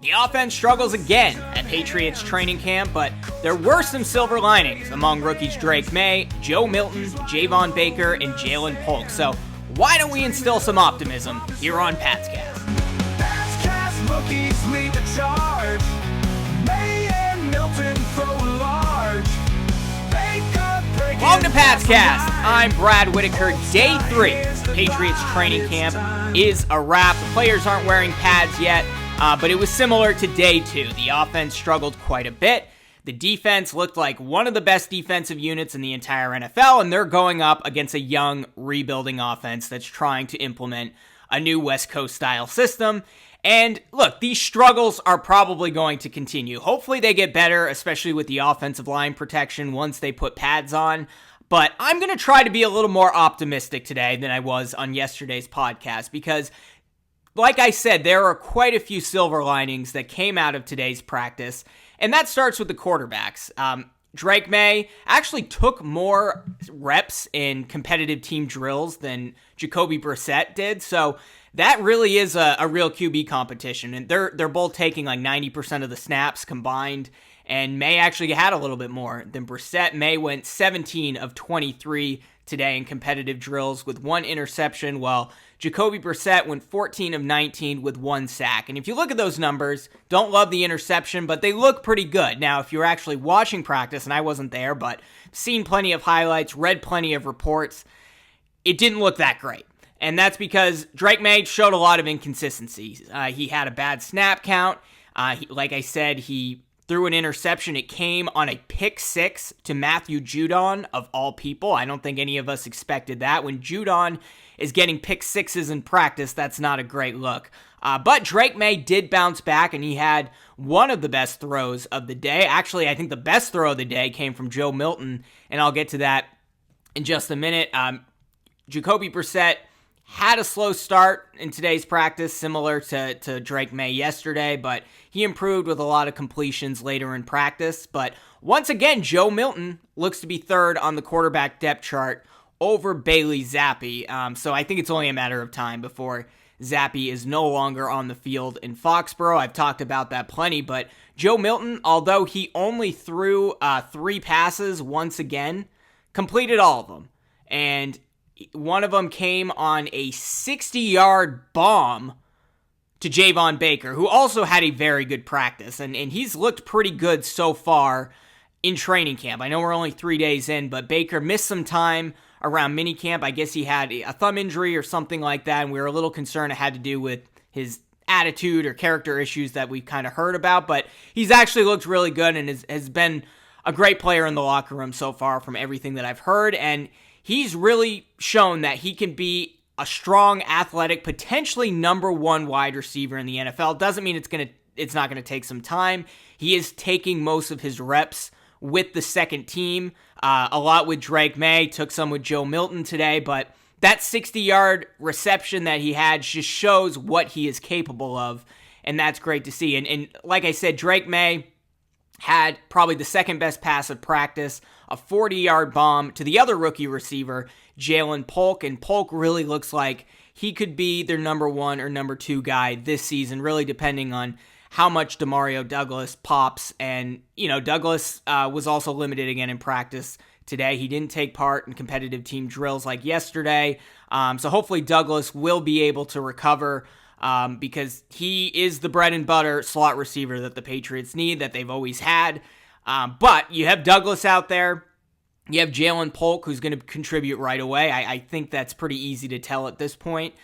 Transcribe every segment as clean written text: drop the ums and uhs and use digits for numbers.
The offense struggles again at Patriots training camp, but there were some silver linings among rookies Drake Maye, Joe Milton, Javon Baker, and Jalen Polk. So why don't we instill some optimism here on Patscast? Patscast rookies lead the charge. Maye and Milton throw large. Welcome to Patscast. I'm Brad Whitaker. Day 3 Patriots training camp is a wrap. The players aren't wearing pads yet. But it was similar to day 2. The offense struggled quite a bit. The defense looked like one of the best defensive units in the entire NFL, and they're going up against a young, rebuilding offense that's trying to implement a new West Coast-style system. And look, these struggles are probably going to continue. Hopefully they get better, especially with the offensive line protection once they put pads on. But I'm going to try to be a little more optimistic today than I was on yesterday's podcast because like I said, there are quite a few silver linings that came out of today's practice, and that starts with the quarterbacks. Drake Maye actually took more reps in competitive team drills than Jacoby Brissett did, so that really is a real QB competition, and they're both taking like 90% of the snaps combined, and Maye actually had a little bit more than Brissett. Maye went 17 of 23 today in competitive drills with 1 interception, while Jacoby Brissett went 14 of 19 with 1 sack. And if you look at those numbers, don't love the interception, but they look pretty good. Now, if you're actually watching practice, and I wasn't there, but seen plenty of highlights, read plenty of reports, it didn't look that great. And that's because Drake Maye showed a lot of inconsistencies. He had a bad snap count. Like I said, he threw an interception. It came on a pick 6 to Matthew Judon, of all people. I don't think any of us expected that. When Judon is getting pick 6s in practice, that's not a great look. But Drake Maye did bounce back, and he had one of the best throws of the day. Actually, I think the best throw of the day came from Joe Milton, and I'll get to that in just a minute. Jacoby Brissett had a slow start in today's practice, similar to Drake Maye yesterday, but he improved with a lot of completions later in practice. But once again, Joe Milton looks to be third on the quarterback depth chart over Bailey Zappi. So I think it's only a matter of time before Zappi is no longer on the field in Foxboro. I've talked about that plenty, but Joe Milton, although he only threw 3 passes once again, completed all of them. And one of them came on a 60-yard bomb to Javon Baker, who also had a very good practice. And he's looked pretty good so far in training camp. I know we're only 3 days in, but Baker missed some time around minicamp. I guess he had a thumb injury or something like that, and we were a little concerned it had to do with his attitude or character issues that we've kind of heard about. But he's actually looked really good and has been a great player in the locker room so far from everything that I've heard. And he's really shown that he can be a strong, athletic, potentially number 1 wide receiver in the NFL. Doesn't mean it's not going to take some time. He is taking most of his reps with the second team. A lot with Drake Maye, took some with Joe Milton today, but that 60-yard reception that he had just shows what he is capable of, and that's great to see. And like I said, Drake Maye had probably the second best pass of practice, a 40-yard bomb to the other rookie receiver, Jalen Polk, and Polk really looks like he could be their number 1 or number 2 guy this season, really depending on how much Demario Douglas pops. And, Douglas was also limited again in practice today. He didn't take part in competitive team drills like yesterday. So hopefully Douglas will be able to recover because he is the bread and butter slot receiver that the Patriots need, that they've always had. But you have Douglas out there. You have Jalen Polk, who's going to contribute right away. I think that's pretty easy to tell at this point.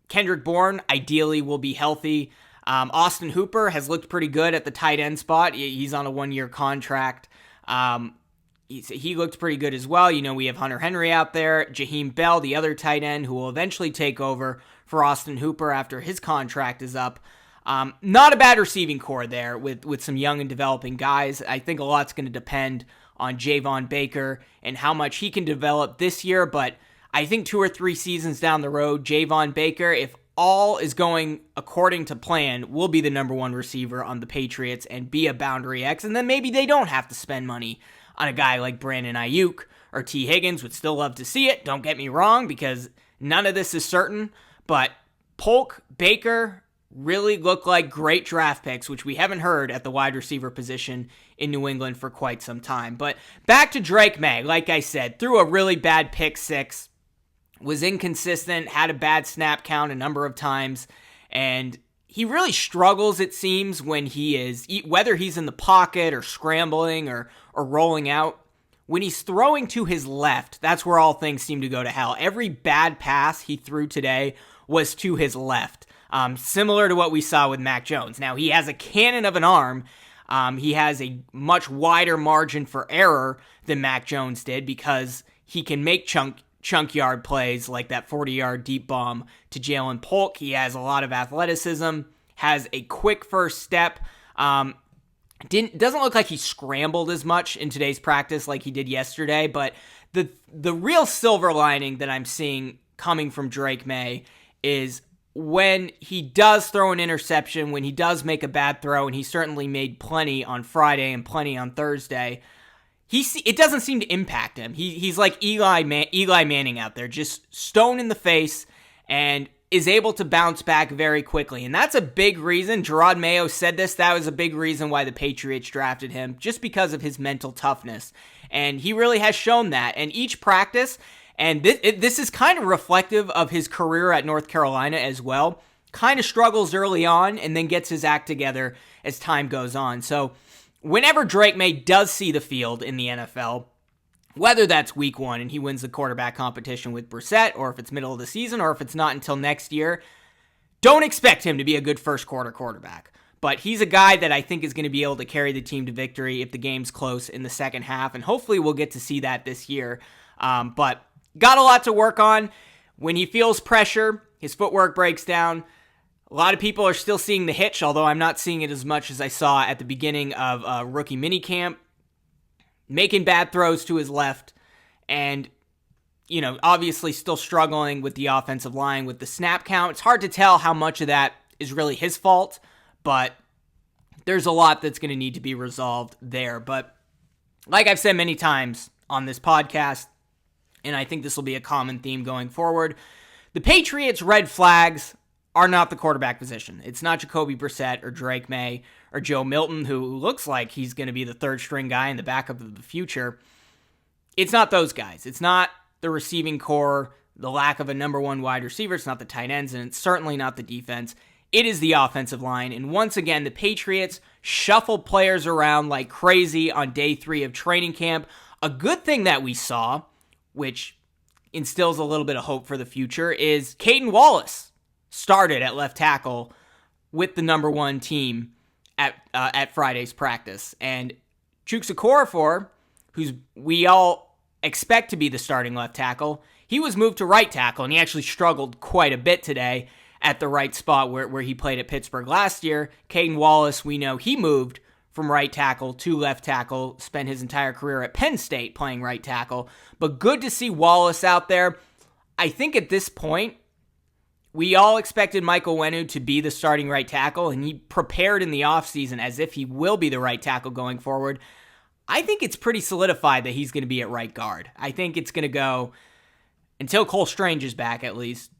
Kendrick Bourne ideally will be healthy. Austin Hooper has looked pretty good at the tight end spot. He's on a 1-year contract. He looked pretty good as well. We have Hunter Henry out there. Jaheim Bell, the other tight end, who will eventually take over for Austin Hooper after his contract is up. Not a bad receiving core there with some young and developing guys. I think a lot's going to depend on Javon Baker and how much he can develop this year, but I think 2 or 3 seasons down the road, Javon Baker, if all is going according to plan, will be the number 1 receiver on the Patriots and be a boundary X, and then maybe they don't have to spend money on a guy like Brandon Ayuk or T. Higgins. Would still love to see it, don't get me wrong, because none of this is certain, but Polk, Baker, really look like great draft picks, which we haven't heard at the wide receiver position in New England for quite some time. But back to Drake Maye, like I said, threw a really bad pick six, was inconsistent, had a bad snap count a number of times, and he really struggles, it seems, when he is, whether he's in the pocket or scrambling or rolling out. When he's throwing to his left, that's where all things seem to go to hell. Every bad pass he threw today was to his left, similar to what we saw with Mac Jones. Now, he has a cannon of an arm. He has a much wider margin for error than Mac Jones did because he can make chunk yard plays like that 40-yard deep bomb to Jalen Polk. He has a lot of athleticism, has a quick first step. Doesn't look like he scrambled as much in today's practice like he did yesterday, but the real silver lining that I'm seeing coming from Drake Maye is when he does throw an interception, when he does make a bad throw, and he certainly made plenty on Friday and plenty on Thursday, it doesn't seem to impact him. He's like Eli Manning out there, just stone in the face, and is able to bounce back very quickly. And that's a big reason. Gerard Mayo said this. That was a big reason why the Patriots drafted him, just because of his mental toughness. And he really has shown that. And each practice, and this is kind of reflective of his career at North Carolina as well, kind of struggles early on and then gets his act together as time goes on. So whenever Drake Maye does see the field in the NFL, whether that's week one and he wins the quarterback competition with Brissett, or if it's middle of the season, or if it's not until next year, don't expect him to be a good first quarter quarterback. But he's a guy that I think is going to be able to carry the team to victory if the game's close in the second half, and hopefully we'll get to see that this year. But got a lot to work on. When he feels pressure, his footwork breaks down. A lot of people are still seeing the hitch, although I'm not seeing it as much as I saw at the beginning of rookie minicamp. Making bad throws to his left, and, obviously still struggling with the offensive line with the snap count. It's hard to tell how much of that is really his fault, but there's a lot that's going to need to be resolved there. But like I've said many times on this podcast, and I think this will be a common theme going forward, the Patriots' red flags are not the quarterback position. It's not Jacoby Brissett or Drake Maye or Joe Milton, who looks like he's going to be the third string guy in the backup of the future. It's not those guys. It's not the receiving core, the lack of a number one wide receiver. It's not the tight ends, and it's certainly not the defense. It is the offensive line. And once again, the Patriots shuffled players around like crazy on day 3 of training camp. A good thing that we saw, which instills a little bit of hope for the future, is Caden Wallace started at left tackle with the number one team at Friday's practice. And Chuks Okorafor, who's we all expect to be the starting left tackle, he was moved to right tackle, and he actually struggled quite a bit today at the right spot where he played at Pittsburgh last year. Caden Wallace, we know he moved from right tackle to left tackle, spent his entire career at Penn State playing right tackle. But good to see Wallace out there. I think at this point, we all expected Michael Onwenu to be the starting right tackle, and he prepared in the offseason as if he will be the right tackle going forward. I think it's pretty solidified that he's going to be at right guard. I think it's going to go, until Cole Strange is back at least,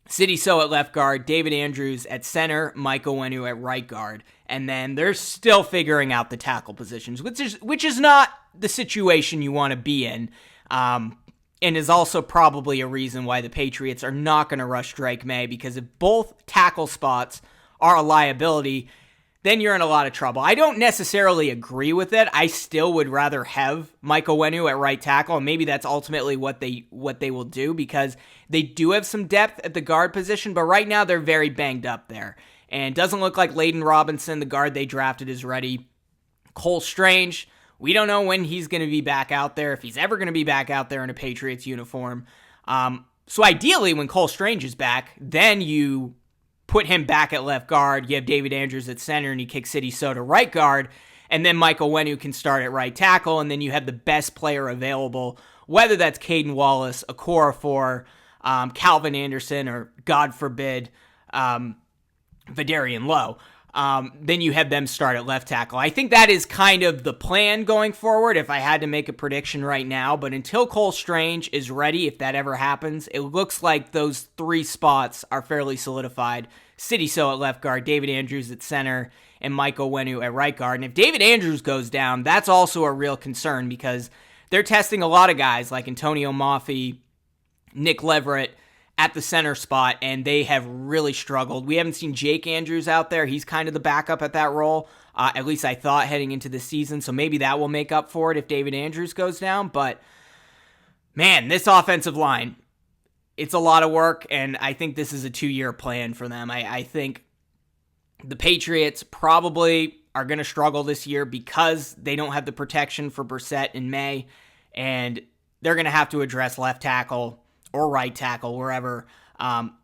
Sidy Sow at left guard, David Andrews at center, Michael Onwenu at right guard. And then they're still figuring out the tackle positions, which is not the situation you want to be in. And is also probably a reason why the Patriots are not going to rush Drake Maye, because if both tackle spots are a liability, then you're in a lot of trouble. I don't necessarily agree with it. I still would rather have Michael Onwenu at right tackle, and maybe that's ultimately what they will do, because they do have some depth at the guard position, but right now they're very banged up there. And it doesn't look like Layden Robinson, the guard they drafted, is ready. Cole Strange, we don't know when he's going to be back out there, if he's ever going to be back out there in a Patriots uniform. So ideally, when Cole Strange is back, then you put him back at left guard. You have David Andrews at center, and you kick Sidy Sow to right guard, and then Michael Onwenu can start at right tackle, and then you have the best player available, whether that's Caden Wallace, Okorafor, Calvin Anderson, or God forbid, Vidarian Lowe. Then you have them start at left tackle. I think that is kind of the plan going forward if I had to make a prediction right now. But until Cole Strange is ready, if that ever happens, it looks like those 3 spots are fairly solidified City So at left guard, David Andrews at center, and Michael Wenu at right guard. And if David Andrews goes down, that's also a real concern because they're testing a lot of guys like Antonio Maffei, Nick Leverett at the center spot, and they have really struggled. We haven't seen Jake Andrews out there. He's kind of the backup at that role, at least I thought heading into the season, so maybe that will make up for it if David Andrews goes down. But, man, this offensive line, it's a lot of work, and I think this is a 2-year plan for them. I think the Patriots probably are going to struggle this year because they don't have the protection for Brissett and Maye, and they're going to have to address left tackle or right tackle, wherever,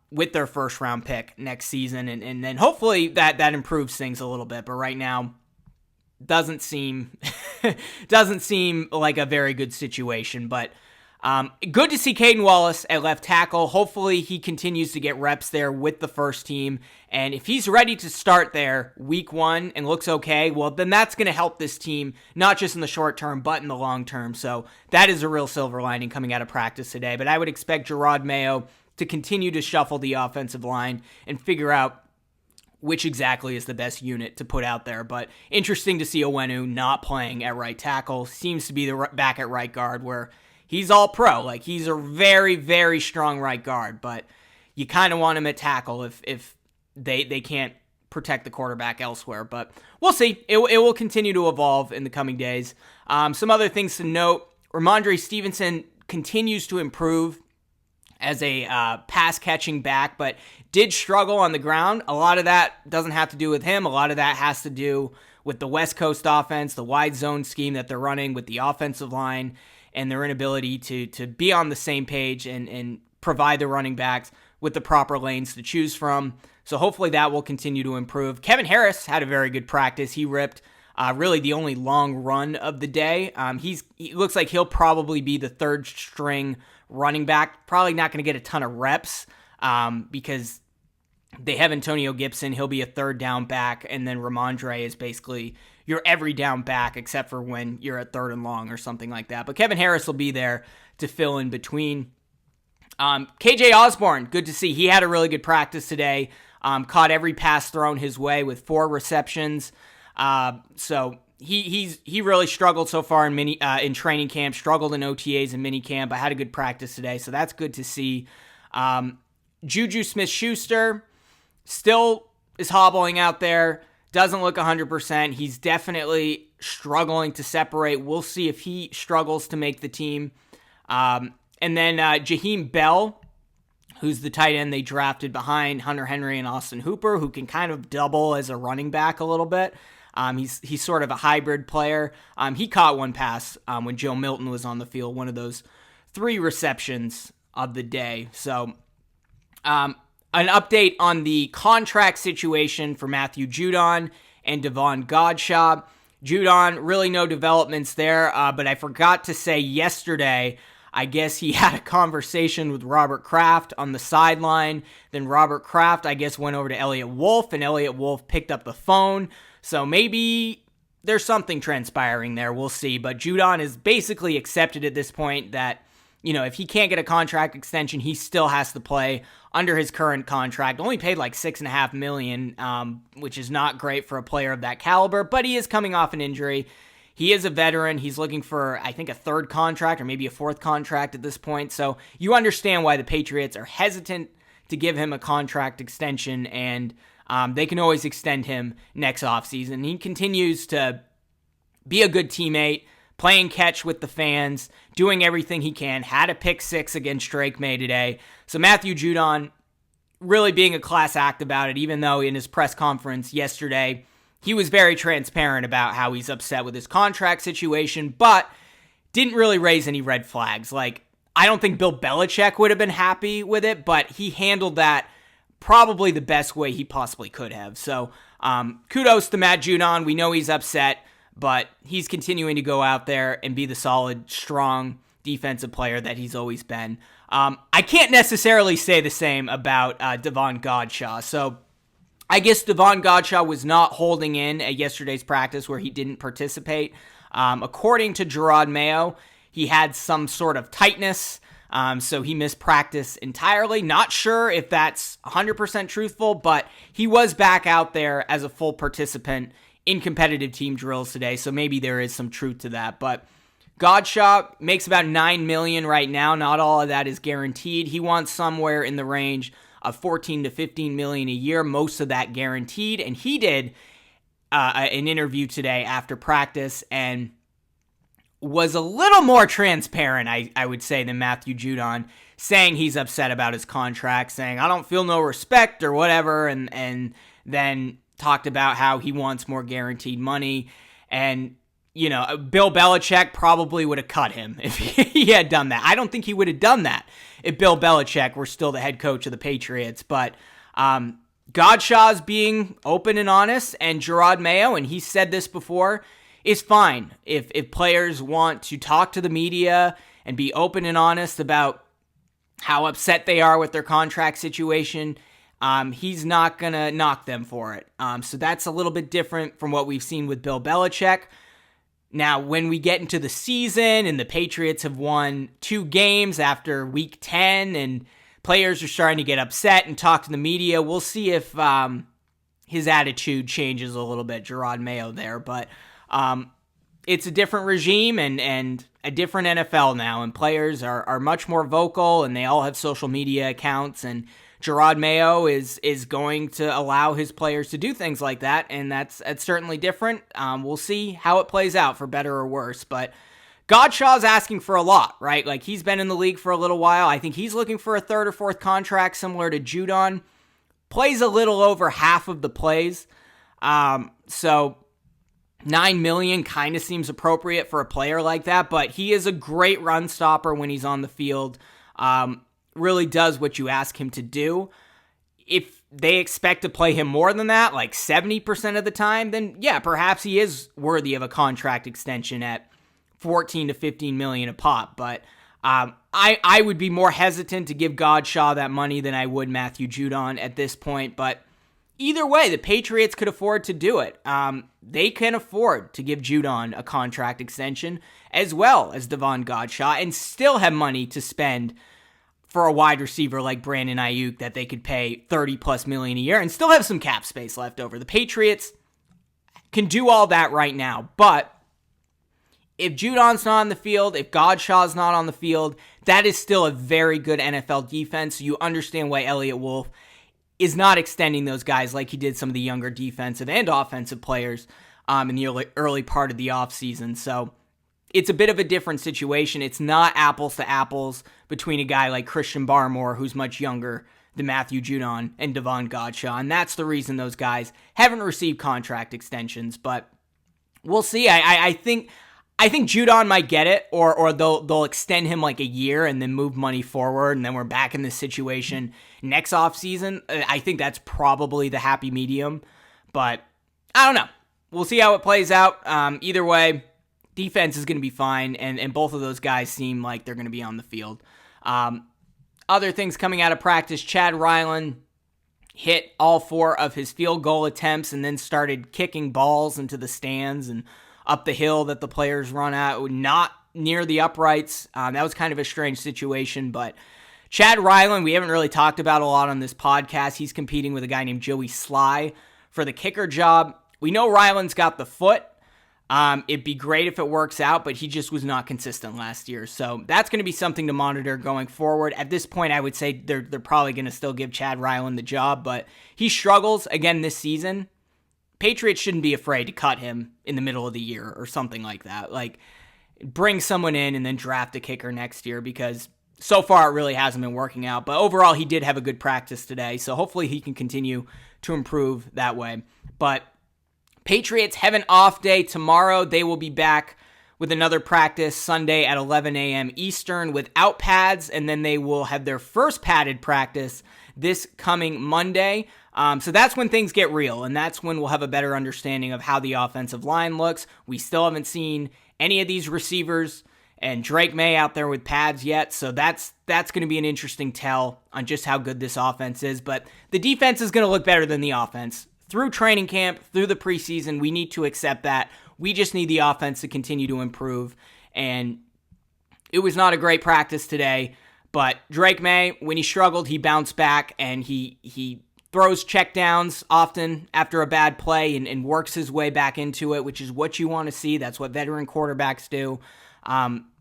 with their first-round pick next season, and then hopefully that improves things a little bit. But right now, doesn't seem like a very good situation. But good to see Caden Wallace at left tackle. Hopefully he continues to get reps there with the first team, and if he's ready to start there week 1 and looks okay, well, then that's going to help this team, not just in the short term, but in the long term. So that is a real silver lining coming out of practice today. But I would expect Jerod Mayo to continue to shuffle the offensive line and figure out which exactly is the best unit to put out there. But interesting to see Owenu not playing at right tackle. Seems to be back at right guard, where he's all pro. Like, he's a very, very strong right guard, but you kind of want him at tackle if they can't protect the quarterback elsewhere. But we'll see. It will continue to evolve in the coming days. Some other things to note. Ramondre Stevenson continues to improve as a pass-catching back, but did struggle on the ground. A lot of that doesn't have to do with him. A lot of that has to do with the West Coast offense, the wide zone scheme that they're running with the offensive line, and their inability to be on the same page and provide the running backs with the proper lanes to choose from. So hopefully that will continue to improve. Kevin Harris had a very good practice. He ripped really the only long run of the day. He looks like he'll probably be the third string running back. Probably not going to get a ton of reps because they have Antonio Gibson. He'll be a third down back, and then Ramondre is basically your every down back except for when you're at third and long or something like that. But Kevin Harris will be there to fill in between. KJ Osborne, good to see. He had a really good practice today. Caught every pass thrown his way with 4 receptions. So he really struggled so far in training camp, struggled in OTAs and mini camp. I had a good practice today, so that's good to see. Juju Smith-Schuster still is hobbling out there. Doesn't look 100%. He's definitely struggling to separate. We'll see if he struggles to make the team. And then Jaheim Bell, who's the tight end they drafted behind Hunter Henry and Austin Hooper, who can kind of double as a running back a little bit. He's sort of a hybrid player. He caught one pass when Joe Milton was on the field, one of those 3 receptions of the day. So an update on the contract situation for Matthew Judon and Devon Godshaw. Judon, really no developments there, but I forgot to say yesterday, I guess he had a conversation with Robert Kraft on the sideline. Then Robert Kraft, I guess, went over to Elliott Wolf, and Elliott Wolf picked up the phone. So maybe there's something transpiring there. We'll see. But Judon is basically accepted at this point that, if he can't get a contract extension, he still has to play under his current contract. Only paid like $6.5 million, which is not great for a player of that caliber, but he is coming off an injury. He is a veteran. He's looking for, I think, a 3rd contract or maybe a 4th contract at this point. So you understand why the Patriots are hesitant to give him a contract extension, and they can always extend him next offseason. He continues to be a good teammate, playing catch with the fans, doing everything he can. Had a pick 6 against Drake May today. So Matthew Judon really being a class act about it, even though in his press conference yesterday, he was very transparent about how he's upset with his contract situation, but didn't really raise any red flags. Like, I don't think Bill Belichick would have been happy with it, but he handled that probably the best way he possibly could have. So kudos to Matt Judon. We know he's upset, but he's continuing to go out there and be the solid, strong defensive player that he's always been. I can't necessarily say the same about Devon Godshaw. So I guess Devon Godshaw was not holding in at yesterday's practice where he didn't participate. According to Jerod Mayo, he had some sort of tightness So he missed practice entirely. Not sure if that's 100% truthful, but he was back out there as a full participant in competitive team drills today, so maybe there is some truth to that. But Godshaw makes about $9 million right now. Not all of that is guaranteed. He wants somewhere in the range of $14 to $15 million a year, most of that guaranteed. And he did an interview today after practice and was a little more transparent, I would say, than Matthew Judon, saying he's upset about his contract, saying, I don't feel no respect or whatever, and then talked about how he wants more guaranteed money. And, you know, Bill Belichick probably would have cut him if he had done that. I don't think he would have done that if Bill Belichick were still the head coach of the Patriots. But Godshaw's being open and honest, and Gerard Mayo, and he said this before, is fine if players want to talk to the media and be open and honest about how upset they are with their contract situation. He's not going to knock them for it. So that's a little bit different from what we've seen with Bill Belichick. Now, when we get into the season and the Patriots have won 2 games after week 10 and players are starting to get upset and talk to the media, we'll see if his attitude changes a little bit, Gerard Mayo there. But it's a different regime and a different NFL now, and players are much more vocal, and they all have social media accounts, and Gerard Mayo is going to allow his players to do things like that, and that's certainly different. We'll see how it plays out, for better or worse, but Godshaw's asking for a lot, right? Like, he's been in the league for a little while. I think he's looking for a 3rd or 4th contract, similar to Judon. Plays a little over half of the plays, so $9 million kind of seems appropriate for a player like that, but he is a great run stopper when he's on the field. Really does what you ask him to do. If they expect to play him more than that, like 70% of the time, then yeah, perhaps he is worthy of a contract extension at $14 to $15 million a pop. But I would be more hesitant to give Godshaw that money than I would Matthew Judon at this point. But either way, the Patriots could afford to do it. They can afford to give Judon a contract extension as well as Devon Godshaw and still have money to spend for a wide receiver like Brandon Ayuk that they could pay $30+ million a year and still have some cap space left over. The Patriots can do all that right now, but if Judon's not on the field, if Godshaw's not on the field, that is still a very good NFL defense. So you understand why Elliott Wolf is not extending those guys like he did some of the younger defensive and offensive players in the early part of the offseason. So it's a bit of a different situation. It's not apples to apples between a guy like Christian Barmore, who's much younger than Matthew Judon, and Devon Godshaw. And that's the reason those guys haven't received contract extensions. But we'll see. I think Judon might get it, or they'll extend him like a year and then move money forward, and then we're back in this situation next offseason. I think that's probably the happy medium. But I don't know. We'll see how it plays out. Either way, defense is going to be fine, and both of those guys seem like they're going to be on the field. Other things coming out of practice, Chad Ryland hit all 4 of his field goal attempts and then started kicking balls into the stands and up the hill that the players run at, not near the uprights. That was kind of a strange situation, but Chad Ryland, we haven't really talked about a lot on this podcast. He's competing with a guy named Joey Sly for the kicker job. We know Ryland's got the foot. It'd be great if it works out, but he just was not consistent last year. So that's going to be something to monitor going forward. At this point, I would say they're probably going to still give Chad Ryland the job, but he struggles again this season. Patriots shouldn't be afraid to cut him in the middle of the year or something like that. Like, bring someone in and then draft a kicker next year, because so far it really hasn't been working out. But overall, he did have a good practice today, so hopefully he can continue to improve that way. But Patriots have an off day tomorrow. They will be back with another practice Sunday at 11 a.m. Eastern without pads, and then they will have their first padded practice this coming Monday. So that's when things get real, and that's when we'll have a better understanding of how the offensive line looks. We still haven't seen any of these receivers and Drake Maye out there with pads yet, so that's going to be an interesting tell on just how good this offense is. But the defense is going to look better than the offense. Through training camp, through the preseason, we need to accept that. We just need the offense to continue to improve. And it was not a great practice today, But Drake Maye, when he struggled, he bounced back, and he throws checkdowns often after a bad play and works his way back into it, which is what you want to see. That's what veteran quarterbacks do.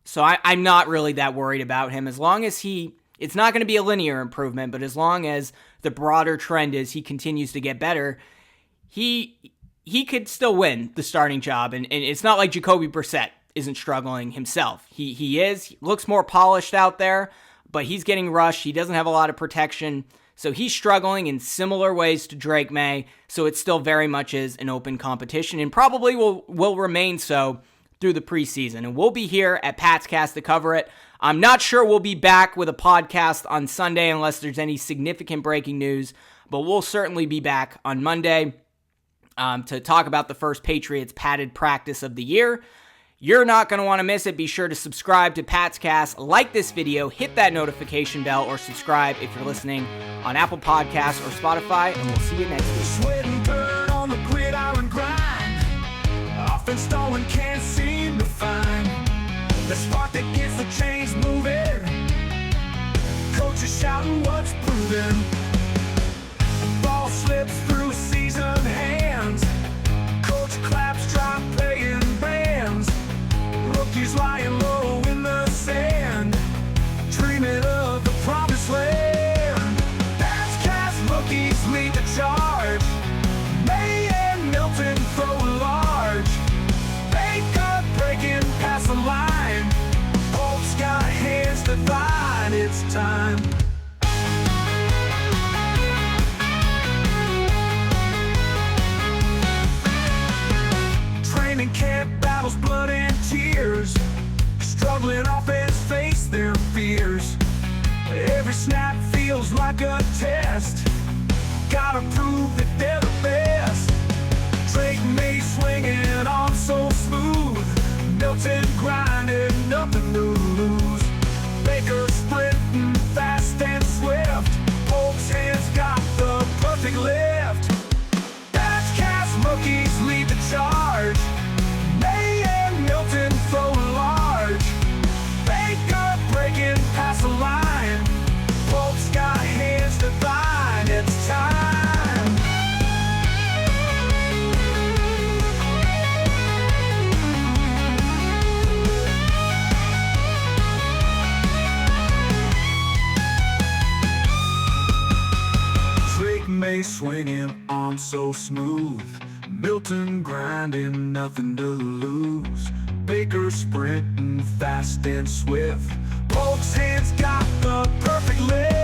So I'm not really that worried about him. As long as it's not going to be a linear improvement, but as long as the broader trend is he continues to get better, he could still win the starting job. And it's not like Jacoby Brissett isn't struggling himself. He looks more polished out there, but he's getting rushed. He doesn't have a lot of protection. So he's struggling in similar ways to Drake Maye, so it still very much is an open competition and probably will remain so through the preseason. And we'll be here at Pat's Cast to cover it. I'm not sure we'll be back with a podcast on Sunday unless there's any significant breaking news, but we'll certainly be back on Monday to talk about the first Patriots padded practice of the year. You're not going to want to miss it. Be sure to subscribe to Pat's Cast, like this video, hit that notification bell, or subscribe if you're listening on Apple Podcasts or Spotify, and we'll see you next week. Sweat and burn on the gridiron grind. Offense no one can't seem to find the spark that gets the chains moving. Coach is shouting what's proven. Ball slips through seasoned hands. Coach claps, drop playing bands. Rookies lying low in the sand, dreaming of the promised land. That's cast rookies lead the charge. Maye and Milton throw large. Baker breaking past the line. Hope's got hands to find. It's time. Training camp battles, blood and tears. Struggling offense face their fears. Every snap feels like a test. Gotta prove that they're the best. Drake Maye swinging on so smooth. Milton grinding, nothing to lose. Baker sprinting fast and swift. Pope's hands got the perfect lift. That's cast rookies lead the charge. Maye and Milton throw large. Baker breaking past the line. Pope's got hands to find. It's time. Drake Maye swinging on so smooth. Milton grinding, nothing to lose. Baker sprinting fast and swift. Pope's hands got the perfect lift.